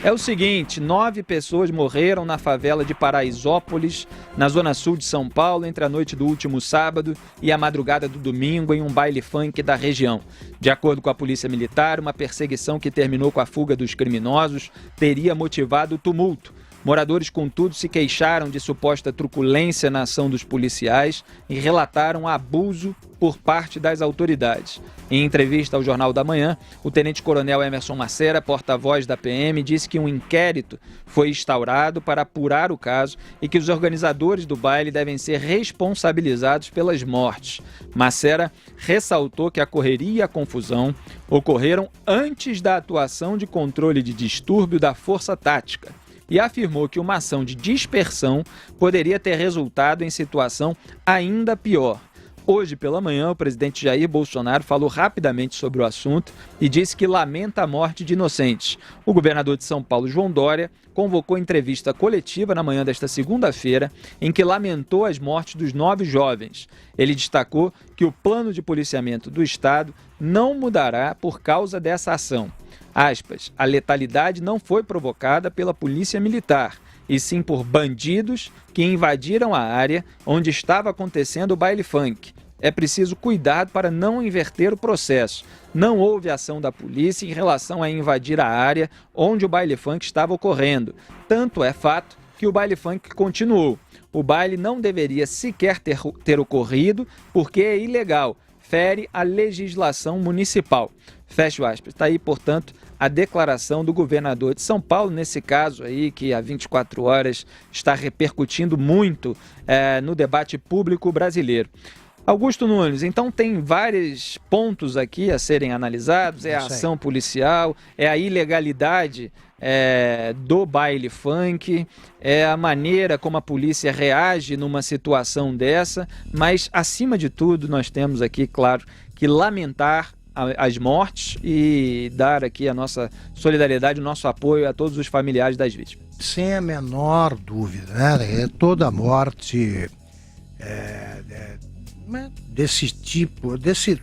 É o seguinte, 9 pessoas morreram na favela de Paraisópolis, na zona sul de São Paulo, entre a noite do último sábado e a madrugada do domingo, em um baile funk da região. De acordo com a Polícia Militar, uma perseguição que terminou com a fuga dos criminosos teria motivado o tumulto. Moradores, contudo, se queixaram de suposta truculência na ação dos policiais e relataram abuso por parte das autoridades. Em entrevista ao Jornal da Manhã, o tenente-coronel Emerson Macera, porta-voz da PM, disse que um inquérito foi instaurado para apurar o caso e que os organizadores do baile devem ser responsabilizados pelas mortes. Macera ressaltou que a correria e a confusão ocorreram antes da atuação de controle de distúrbio da Força Tática e afirmou que uma ação de dispersão poderia ter resultado em situação ainda pior. Hoje pela manhã, o presidente Jair Bolsonaro falou rapidamente sobre o assunto e disse que lamenta a morte de inocentes. O governador de São Paulo, João Dória, convocou entrevista coletiva na manhã desta segunda-feira, em que lamentou as mortes dos 9 jovens. Ele destacou que o plano de policiamento do Estado não mudará por causa dessa ação. Aspas, a letalidade não foi provocada pela polícia militar, e sim por bandidos que invadiram a área onde estava acontecendo o baile funk. É preciso cuidado para não inverter o processo. Não houve ação da polícia em relação a invadir a área onde o baile funk estava ocorrendo. Tanto é fato que o baile funk continuou. O baile não deveria sequer ter ocorrido porque é ilegal, fere a legislação municipal. Fecho aspas. Está aí, portanto, a declaração do governador de São Paulo, nesse caso aí que há 24 horas está repercutindo muito no debate público brasileiro. Augusto Nunes, então tem vários pontos aqui a serem analisados, é a ação policial, é a ilegalidade do baile funk, é a maneira como a polícia reage numa situação dessa, mas acima de tudo nós temos aqui, claro, que lamentar as mortes e dar aqui a nossa solidariedade, o nosso apoio a todos os familiares das vítimas. Sem a menor dúvida, né? Toda morte desse tipo,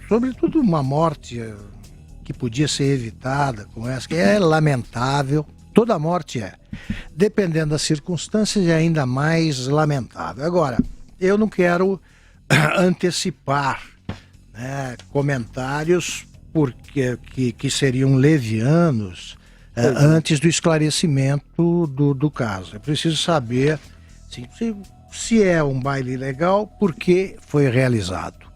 sobretudo uma morte que podia ser evitada, como essa, que é lamentável, toda morte é. Dependendo das circunstâncias, é ainda mais lamentável. Agora, eu não quero antecipar comentários que seriam levianos antes do esclarecimento do caso. É preciso saber se é um baile ilegal, por que foi realizado.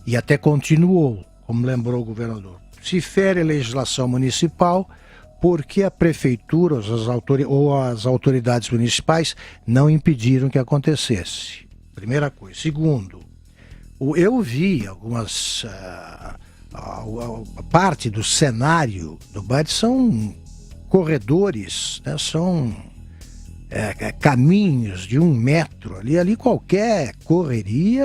E até continuou, como lembrou o governador. Se fere a legislação municipal, por que a prefeitura ou as autoridades municipais não impediram que acontecesse? Primeira coisa. Segundo, eu vi algumas... a parte do cenário do baile são corredores, né? São caminhos de 1 metro. Ali qualquer correria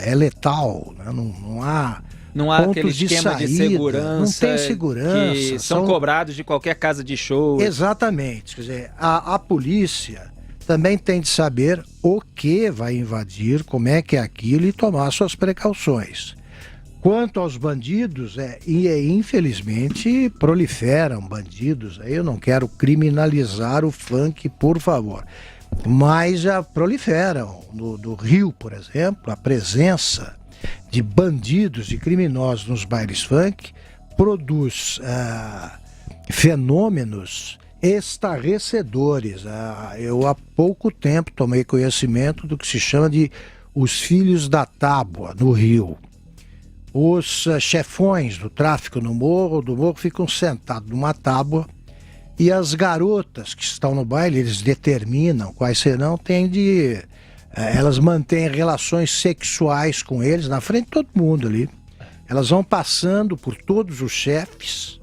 é letal, né? Não há aquele esquema de segurança, não tem segurança, que são cobrados de qualquer casa de show. Exatamente, quer dizer, a polícia também tem de saber o que vai invadir, como é que é aquilo e tomar suas precauções. Quanto aos bandidos, infelizmente proliferam bandidos, eu não quero criminalizar o funk, por favor, mas já proliferam. No Rio, por exemplo, a presença de bandidos e criminosos nos bailes funk produz fenômenos estarrecedores. Eu há pouco tempo tomei conhecimento do que se chama de os filhos da tábua no Rio. Os chefões do tráfico do morro ficam sentados numa tábua e as garotas que estão no baile, eles determinam quais serão, elas mantêm relações sexuais com eles na frente de todo mundo ali. Elas vão passando por todos os chefes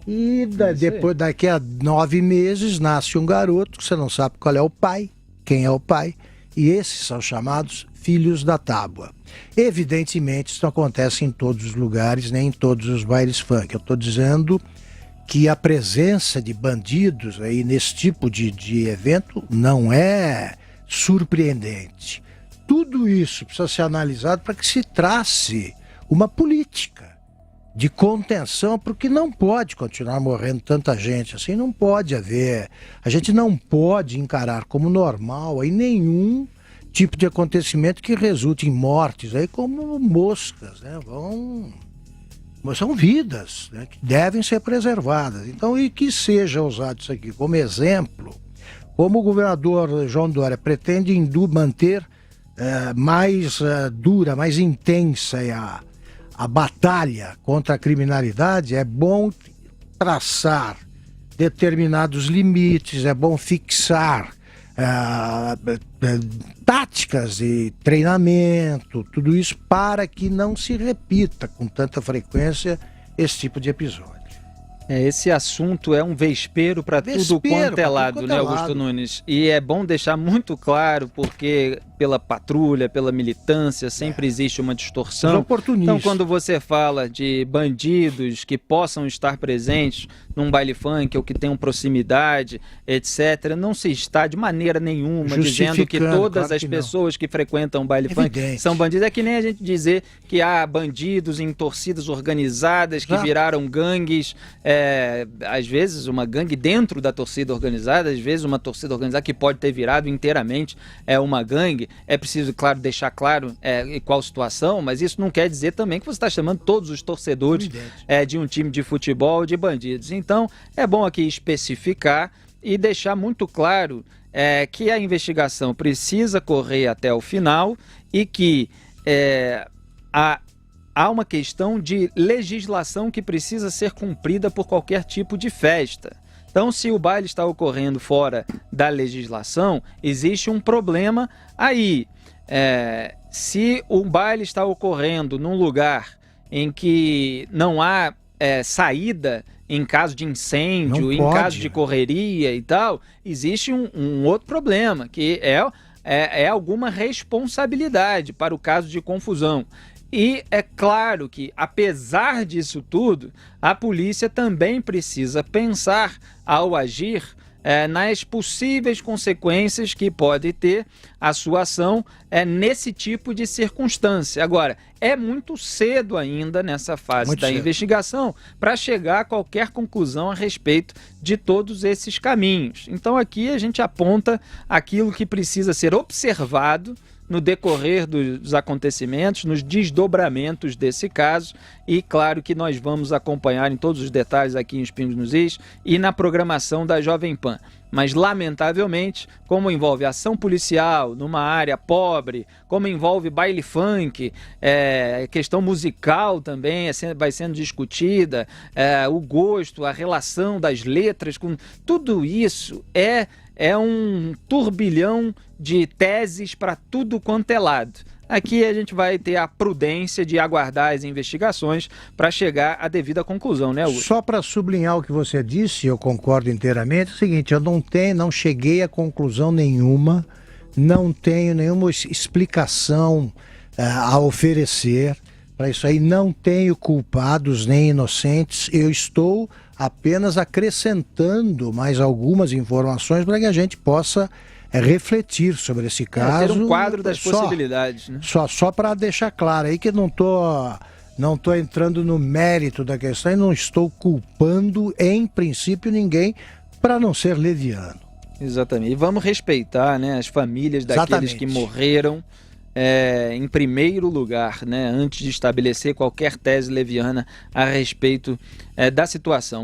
e daqui a 9 meses nasce um garoto que você não sabe qual é o pai, quem é o pai, e esses são chamados filhos da tábua. Evidentemente isso não acontece em todos os lugares, nem em todos os bailes funk. Eu estou dizendo que a presença de bandidos aí nesse tipo de evento não é surpreendente. Tudo isso precisa ser analisado para que se trace uma política de contenção, porque não pode continuar morrendo tanta gente assim, não pode haver. A gente não pode encarar como normal aí nenhum tipo de acontecimento que resulte em mortes aí como moscas, né? São vidas, né, que devem ser preservadas. Então, e que seja usado isso aqui como exemplo, como o governador João Dória pretende manter mais dura, mais intensa a batalha contra a criminalidade, é bom traçar determinados limites, é bom fixar táticas e treinamento, tudo isso para que não se repita com tanta frequência esse tipo de episódio. Esse assunto é um vespeiro para tudo quanto é lado, né, Augusto Nunes? E é bom deixar muito claro, porque pela patrulha, pela militância, sempre existe uma distorção. Os oportunistas. Então, quando você fala de bandidos que possam estar presentes num baile funk ou que tenham proximidade, etc., não se está de maneira nenhuma dizendo que todas as pessoas que frequentam baile funk são bandidos. É que nem a gente dizer que há bandidos em torcidas organizadas que viraram gangues, às vezes uma gangue dentro da torcida organizada, às vezes uma torcida organizada que pode ter virado inteiramente uma gangue. É preciso, claro, deixar claro qual situação, mas isso não quer dizer também que você está chamando todos os torcedores de um time de futebol de bandidos. Então, é bom aqui especificar e deixar muito claro que a investigação precisa correr até o final e que há uma questão de legislação que precisa ser cumprida por qualquer tipo de festa. Então, se o baile está ocorrendo fora da legislação, existe um problema aí. Se o baile está ocorrendo num lugar em que não há saída em caso de incêndio, em caso de correria e tal, existe um outro problema, que é alguma responsabilidade para o caso de confusão. E é claro que, apesar disso tudo, a polícia também precisa pensar, ao agir, nas possíveis consequências que pode ter a sua ação nesse tipo de circunstância. Agora, é muito cedo ainda nessa fase da investigação para chegar a qualquer conclusão a respeito de todos esses caminhos. Então aqui a gente aponta aquilo que precisa ser observado no decorrer dos acontecimentos, nos desdobramentos desse caso, e claro que nós vamos acompanhar em todos os detalhes aqui em Os Pingos nos Is e na programação da Jovem Pan. Mas, lamentavelmente, como envolve ação policial numa área pobre, como envolve baile funk, questão musical também vai sendo discutida, o gosto, a relação das letras, com tudo isso é um turbilhão de teses para tudo quanto é lado. Aqui a gente vai ter a prudência de aguardar as investigações para chegar à devida conclusão, né, Augusto? Só para sublinhar o que você disse, eu concordo inteiramente, é o seguinte, eu não cheguei a conclusão nenhuma, não tenho nenhuma explicação a oferecer para isso aí, não tenho culpados nem inocentes, eu estou apenas acrescentando mais algumas informações para que a gente possa refletir sobre esse caso. Ter um quadro das possibilidades, né? Só para deixar claro aí que não tô entrando no mérito da questão e não estou culpando, em princípio, ninguém, para não ser leviano. Exatamente. E vamos respeitar, né, as famílias daqueles que morreram em primeiro lugar, né, antes de estabelecer qualquer tese leviana a respeito da situação.